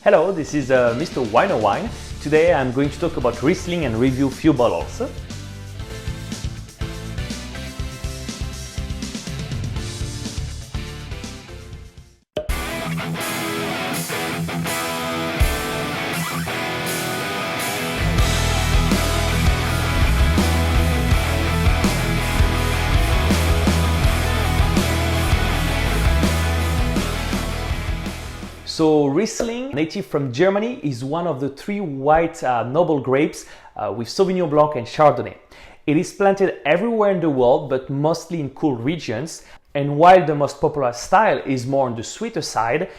Hello, this is Mr. Wineowine. Today I'm going to talk about Riesling and review few bottles. So Riesling, native from Germany, is one of the three white noble grapes with Sauvignon Blanc and Chardonnay. It is planted everywhere in the world, but mostly in cool regions. And while the most popular style is more on the sweeter side,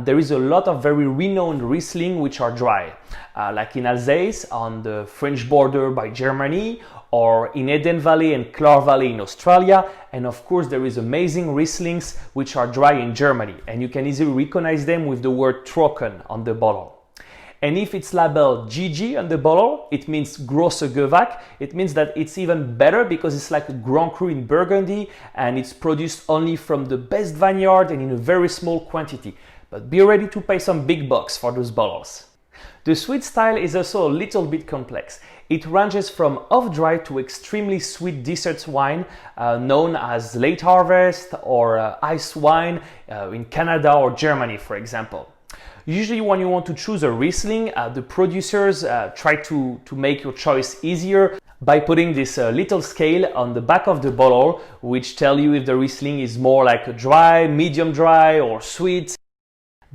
there is a lot of very renowned Riesling which are dry, like in Alsace on the French border by Germany, or in Eden Valley and Clare Valley in Australia. And of course there is amazing Rieslings which are dry in Germany, and you can easily recognize them with the word Trocken on the bottle. And if it's labeled GG on the bottle, it means Große Gewächs. It means that it's even better because it's like a Grand Cru in Burgundy and it's produced only from the best vineyard and in a very small quantity. But be ready to pay some big bucks for those bottles. The sweet style is also a little bit complex. It ranges from off-dry to extremely sweet dessert wine known as late harvest or ice wine in Canada or Germany, for example. Usually when you want to choose a Riesling, the producers try to make your choice easier by putting this little scale on the back of the bottle, which tell you if the Riesling is more like a dry, medium dry or sweet.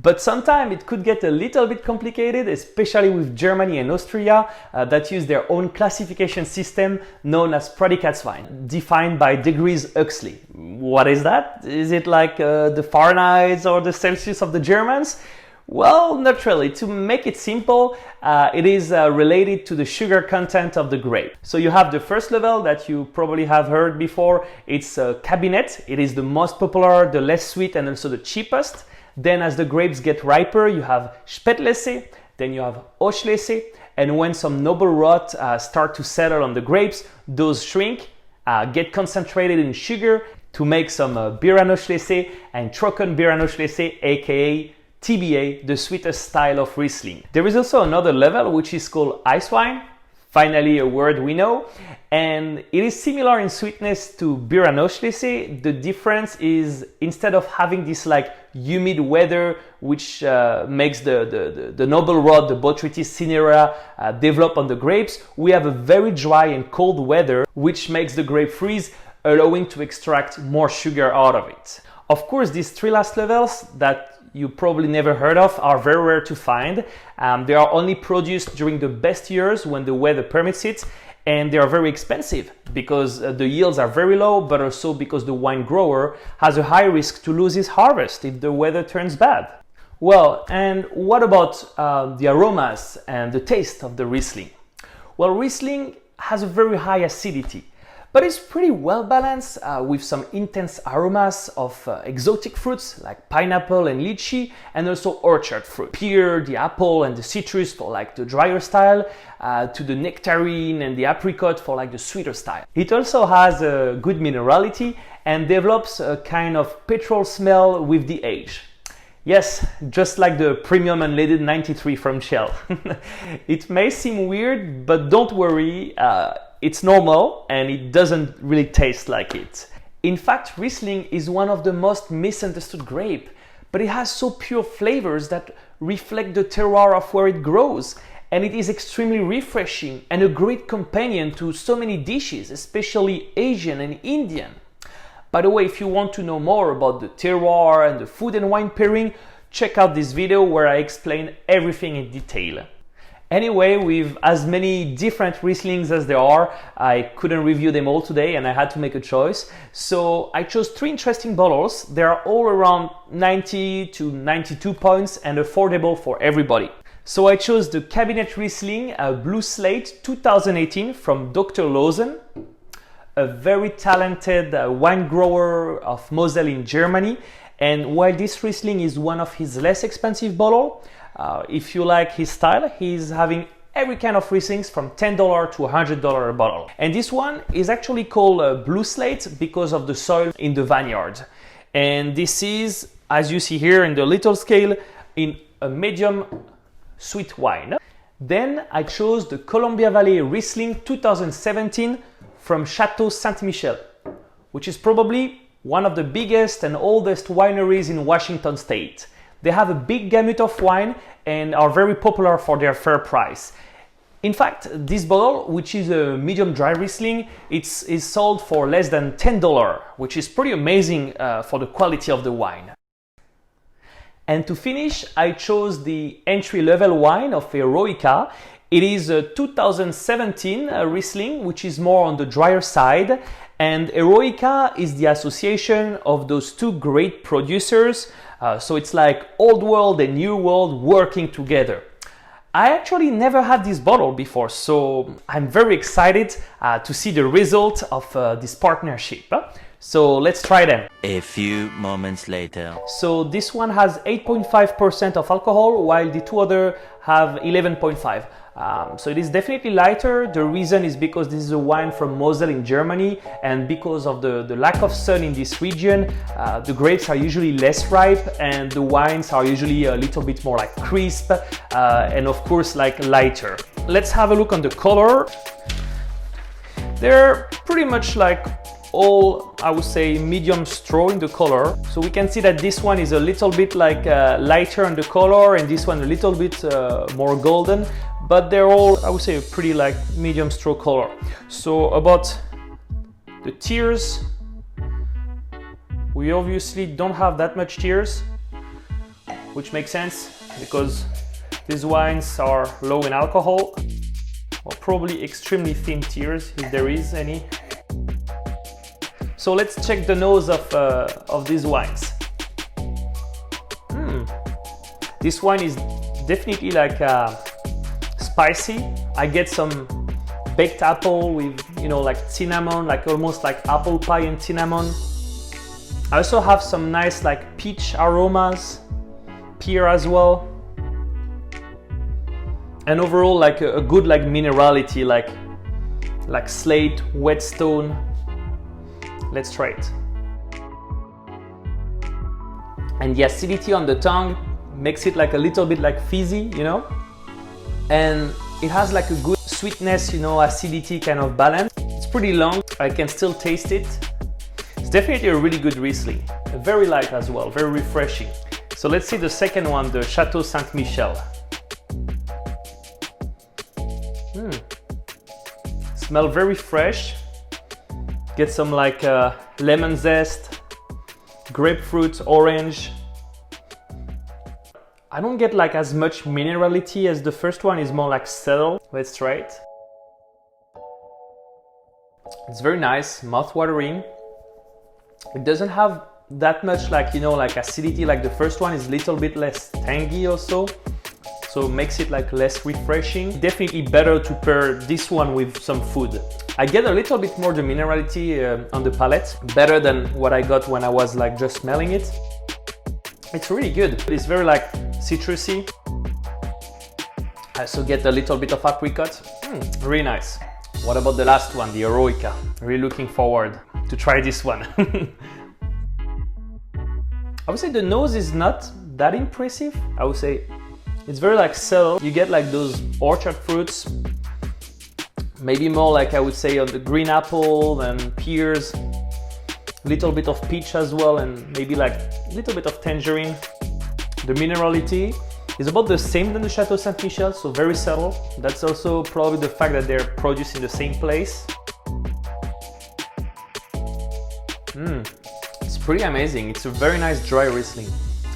But sometimes it could get a little bit complicated, especially with Germany and Austria that use their own classification system known as Prädikatswein, defined by degrees Huxley. What is that? Is it like the Fahrenheit or the Celsius of the Germans? Well, not really. To make it simple, it is related to the sugar content of the grape. So you have the first level that you probably have heard before. It's Cabinet. It is the most popular, the less sweet, and also the cheapest. Then as the grapes get riper, you have Spätlese, then you have Hochlässe, and when some noble rot start to settle on the grapes, those shrink, get concentrated in sugar to make some Hochlässe and Trocken Hochlässe, aka TBA, the sweetest style of Riesling. There is also another level which is called ice wine, finally a word we know, and it is similar in sweetness to Hochlässe. The difference is instead of having this like humid weather which makes the noble rot, the Botrytis cinerea develop on the grapes, we have a very dry and cold weather which makes the grape freeze, allowing to extract more sugar out of it. Of course, these three last levels that you probably never heard of are very rare to find. They are only produced during the best years when the weather permits it, and they are very expensive because the yields are very low, but also because the wine grower has a high risk to lose his harvest if the weather turns bad. Well, and what about the aromas and the taste of the Riesling? Well, Riesling has a very high acidity, but it's pretty well balanced with some intense aromas of exotic fruits like pineapple and lychee, and also orchard fruit. Pear, the apple and the citrus for like the drier style, to the nectarine and the apricot for like the sweeter style. It also has a good minerality and develops a kind of petrol smell with the age. Yes, just like the premium unleaded 93 from Shell. It may seem weird, but don't worry, it's normal and it doesn't really taste like it. In fact, Riesling is one of the most misunderstood grapes, but it has so pure flavors that reflect the terroir of where it grows, and it is extremely refreshing and a great companion to so many dishes, especially Asian and Indian. By the way, if you want to know more about the terroir and the food and wine pairing, check out this video where I explain everything in detail. Anyway, with as many different Rieslings as there are, I couldn't review them all today and I had to make a choice. So I chose three interesting bottles. They are all around 90 to 92 points and affordable for everybody. So I chose the Cabinet Riesling Blue Slate 2018 from Dr. Lozen, a very talented wine grower of Moselle in Germany. And while this Riesling is one of his less expensive bottles, if you like his style, he's having every kind of Rieslings from $10 to $100 a bottle. And this one is actually called Blue Slate because of the soil in the vineyard. And this is, as you see here in the little scale, in a medium sweet wine. Then I chose the Columbia Valley Riesling 2017 from Chateau Saint-Michel, which is probably one of the biggest and oldest wineries in Washington state. They have a big gamut of wine and are very popular for their fair price. In fact, this bottle, which is a medium dry Riesling, is sold for less than $10, which is pretty amazing for the quality of the wine. And to finish, I chose the entry-level wine of Eroica. It is a 2017 Riesling, which is more on the drier side. And Eroica is the association of those two great producers. So it's like old world and new world working together. I actually never had this bottle before, so I'm very excited to see the result of this partnership. So let's try them. A few moments later. So this one has 8.5% of alcohol, while the two other have 11.5. So it is definitely lighter. The reason is because this is a wine from Moselle in Germany, and because of the lack of sun in this region, the grapes are usually less ripe and the wines are usually a little bit more like crisp and of course like lighter. Let's have a look on the color. They're pretty much like all, I would say, medium straw in the color. So we can see that this one is a little bit like lighter in the color and this one a little bit more golden, but they're all, I would say, a pretty like medium straw color. So about the tears, we obviously don't have that much tears, which makes sense because these wines are low in alcohol, or probably extremely thin tears if there is any. So let's check the nose of these wines. This wine is definitely like spicy. I get some baked apple with, you know, like cinnamon, like almost like apple pie and cinnamon. I also have some nice like peach aromas, pear as well. And overall like a good like minerality, like slate, whetstone. Let's try it. And the acidity on the tongue makes it like a little bit like fizzy, you know? And it has like a good sweetness, you know, acidity kind of balance. It's pretty long, I can still taste it. It's definitely a really good Riesling. Very light as well, very refreshing. So let's see the second one, the Chateau Saint-Michel. Smell very fresh. Get some like lemon zest, grapefruit, orange. I don't get like as much minerality as the first one, is more like subtle. Let's try it. It's very nice, mouth-watering. It doesn't have that much like, you know, like acidity like the first one. Is a little bit less tangy also. So it makes it like less refreshing. Definitely better to pair this one with some food. I get a little bit more the minerality on the palate, better than what I got when I was like just smelling it. It's really good. It's very like citrusy. I also get a little bit of apricot. Really nice. What about the last one, the Eroica? Really looking forward to try this one. I would say the nose is not that impressive. I would say it's very like subtle. You get like those orchard fruits, maybe more like I would say on the green apple and pears, a little bit of peach as well, and maybe like a little bit of tangerine. The minerality is about the same than the Chateau Saint-Michel, so very subtle. That's also probably the fact that they're produced in the same place. It's pretty amazing. It's a very nice dry Riesling.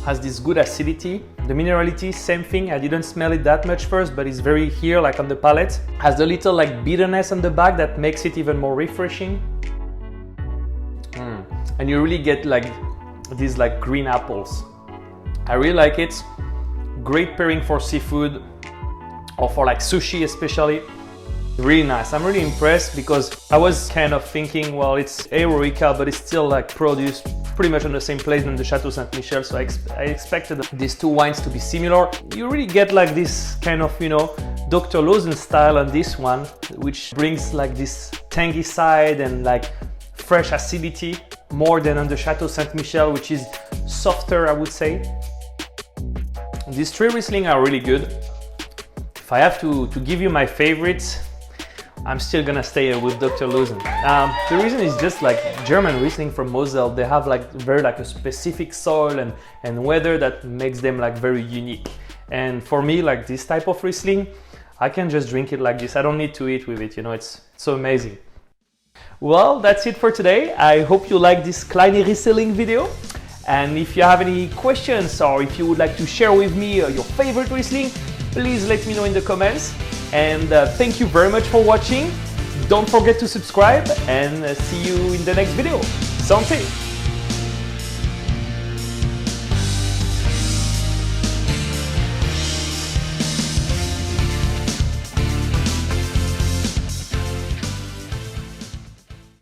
Has this good acidity. The minerality, same thing. I didn't smell it that much first, but it's very here, like on the palate. Has a little like bitterness on the back that makes it even more refreshing. And you really get like these like green apples. I really like it. Great pairing for seafood or for like sushi especially. Really nice. I'm really impressed because I was kind of thinking, well, it's Eroica, but it's still like produced pretty much on the same place than the Chateau Saint-Michel, so I expected these two wines to be similar. You really get like this kind of, you know, Dr. Lawson style on this one, which brings like this tangy side and like fresh acidity more than on the Chateau Saint-Michel, which is softer, I would say. These three Riesling are really good. If I have to give you my favorites, I'm still gonna stay with Dr. Leusen. The reason is just like German Riesling from Moselle, they have like very like a specific soil and weather that makes them like very unique. And for me, like this type of Riesling, I can just drink it like this. I don't need to eat with it, you know, it's so amazing. Well, that's it for today. I hope you like this Kleine Riesling video. And if you have any questions or if you would like to share with me your favorite Riesling, please let me know in the comments. And thank you very much for watching. Don't forget to subscribe and see you in the next video. Santé!